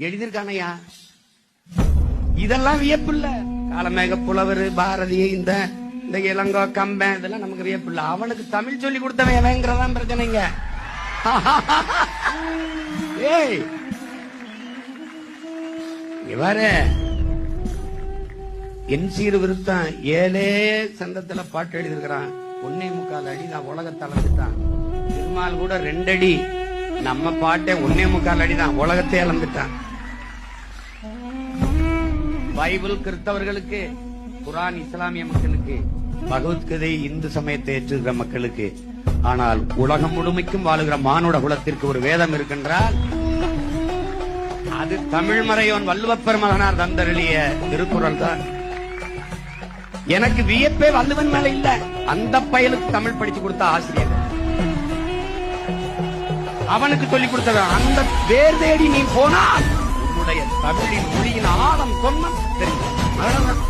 எழுதியிருக்கானையா. இதெல்லாம் வியப்பு இல்ல. காலமேக புலவர் பாரதி இந்த இளங்கோ கம்பன் இதெல்லாம் நமக்கு வியப்பு இல்ல. அவனுக்கு தமிழ் சொல்லி கொடுத்தவன் வேங்கிறதான் பிரச்சனைங்க. ஏய் இவரு என் சீர் விருத்தம் 7 சந்தத்துல பாட்டு எழுதிருக்கிறான். 1.25 அடி தான் உலகத்தை அளந்துட்டான். திருமால் கூட 2 அடி. நம்ம பாட்டை 1.25 அடி தான் உலகத்தை அளந்துட்டான். பைபிள் கிறிஸ்தவர்களுக்கு, குரான் இஸ்லாமிய மக்களுக்கு, பகவத்கீதை இந்து சமயத்தை ஏற்றுகிற மக்களுக்கு, ஆனால் உலகம் முழுமைக்கும் வாழுகிற மானுட குலத்திற்கு ஒரு வேதம் இருக்கின்றால் அது தமிழ் மறையோன் வள்ளுவப்பெரு மகனார் தந்தருளிய திருக்குறள் தான். எனக்கு வியப்பே வள்ளுவன் மேல இல்ல, அந்த பயலுக்கு தமிழ் படிச்சு கொடுத்த ஆசிரியர், அவனுக்கு சொல்லிக் கொடுத்தவன். அந்த வேர் தேடி நீ போனால் உன்னுடைய தமிழின் மொழியின் ஆழம் சொன்ன தெரியும்.